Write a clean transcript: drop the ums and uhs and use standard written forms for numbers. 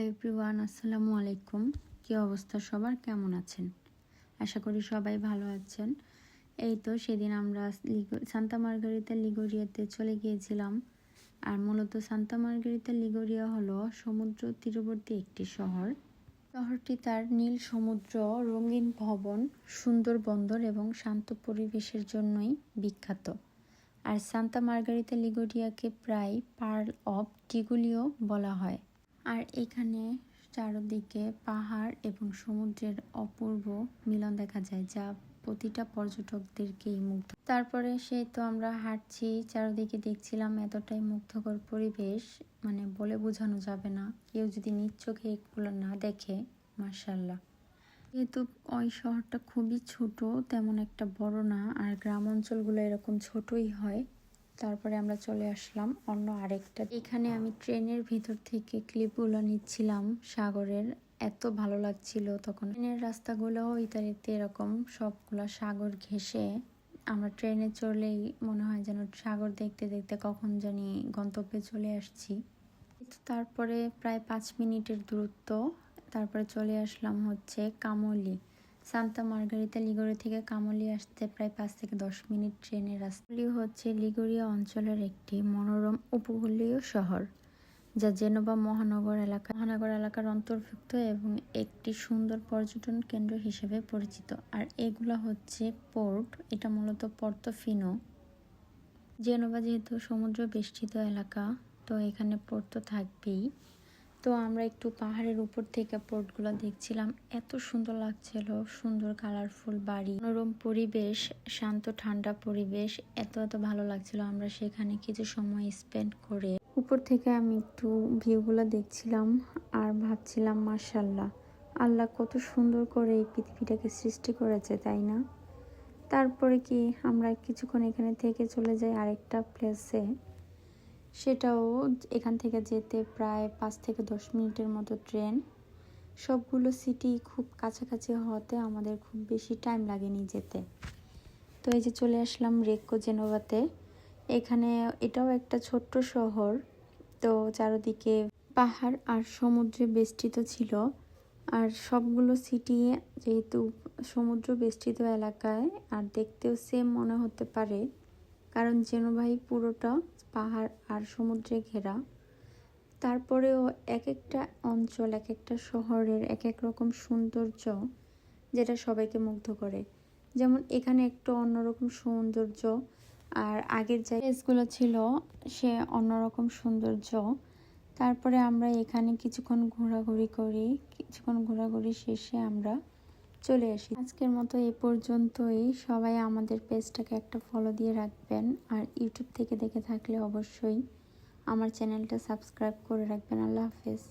Hello everyone, আসসালামু আলাইকুম। কী অবস্থা সবার, কেমন আছেন? আশা করি সবাই ভালো আছেন। এই তো সেদিন আমরা সান্তা মার্গারিতা লিগুরিয়াতে চলে গিয়েছিলাম। আর মূলত সান্তা মার্গারিতা লিগুরিয়া হলো সমুদ্র তীরবর্তী একটি শহর। শহরটি তার নীল সমুদ্র, রঙিন ভবন, সুন্দর বন্দর এবং শান্ত পরিবেশের জন্যই বিখ্যাত। আর সান্তা মার্গারিতা লিগুরিয়াকে প্রায় পার্ল অফ টিগুলিও বলা হয়। আর এখানে চারদিকে পাহাড় এবং সমুদ্রের অপূর্ব মিলন দেখা যায়, যা প্রতিটা পর্যটকদেরকেই মুগ্ধ। তারপরে সেই তো আমরা হাঁটছি, চারদিকে দেখছিলাম এতটাই মুগ্ধকর পরিবেশ, মানে বলে বোঝানো যাবে না। কেউ যদি নিজ চোখে এগুলো না দেখে, মাশাআল্লাহ। যেহেতু ওই শহরটা খুবই ছোট, তেমন একটা বড় না, আর গ্রাম অঞ্চলগুলো এরকম ছোটই হয়। তারপরে আমরা চলে আসলাম অন্য আরেকটা। এখানে আমি ট্রেনের ভিতর থেকে ক্লিপগুলো নিচ্ছিলাম সাগরের, এত ভালো লাগছিল তখন। ট্রেনের রাস্তাগুলো ইতালিতে এরকম সবগুলো সাগর ঘেঁষে। আমরা ট্রেনে চড়লেই মনে হয় যেন সাগর দেখতে দেখতে কখন জানি গন্তব্যে চলে আসছি। তারপরে প্রায় 5 মিনিটের দূরত্ব, তারপরে চলে আসলাম হচ্ছে কামলি। সান্তা মার্গারিতা লিগুরিয়া থেকে কামলি আসতে প্রায় 5 থেকে 10 মিনিট ট্রেনের রাস্তা। হচ্ছে লিগুরিয়া অঞ্চলের একটি মনোরম উপকূলীয় শহর, যা জেনোভা মহানগর এলাকার অন্তর্ভুক্ত এবং একটি সুন্দর পর্যটন কেন্দ্র হিসেবে পরিচিত। আর এগুলা হচ্ছে পোর্ট, এটা মূলত পর্তোফিনো। জেনোভা যেহেতু সমুদ্র বেষ্টিত এলাকা, তো এখানে পোর্ট তো থাকবেই। তো আমরা একটু পাহাড়ের উপর থেকে পোর্টগুলো দেখছিলাম, এত সুন্দর লাগছিল, সুন্দর কালারফুল বাড়ি, মনোরম পরিবেশ, শান্ত ঠান্ডা পরিবেশ, এত ভালো লাগছিল। আমরা সেখানে কিছু সময় স্পেন্ড করে উপর থেকে আমি একটু ভিউগুলো দেখছিলাম আর ভাবছিলাম, মাশাআল্লাহ, আল্লাহ কত সুন্দর করে এই পৃথিবীটাকে সৃষ্টি করেছে, তাই না? তারপরে কি আমরা কিছুক্ষণ এখানে থেকে চলে যাই আরেকটা প্লেসে। সেটাও এখান থেকে যেতে প্রায় 5 থেকে 10 মিনিটের মতো ট্রেন। সবগুলো সিটি খুব কাছাকাছি হওয়াতে আমাদের খুব বেশি টাইম লাগেনি যেতে। তো এই যে চলে আসলাম রেক্কো জেনোভাতে। এখানে এটাও একটা ছোট্ট শহর, তো চারদিকে পাহাড় আর সমুদ্রে বেষ্টিত ছিল। আর সবগুলো সিটি যেহেতু সমুদ্র বেষ্টিত এলাকায়, আর দেখতেও সেম মনে হতে পারে, কারণ জেনোভাই পুরোটা পাহাড় আর সমুদ্রে ঘেরা। তারপরেও এক একটা অঞ্চল, এক একটা শহরের এক এক রকম সৌন্দর্য, যেটা সবাইকে মুগ্ধ করে। যেমন এখানে একটু অন্যরকম সৌন্দর্য, আর আগের যে প্লেসগুলো ছিল সে অন্যরকম সৌন্দর্য। তারপরে আমরা এখানে কিছুক্ষণ ঘোরাঘুরি শেষে আমরা চলে আসি। আজকের মতো এ পর্যন্তই। সবাই আমাদের পেজটাকে একটা ফলো দিয়ে রাখবেন, আর ইউটিউব থেকে দেখে থাকলে অবশ্যই আমার চ্যানেলটা সাবস্ক্রাইব করে রাখবেন। আল্লাহ হাফেজ।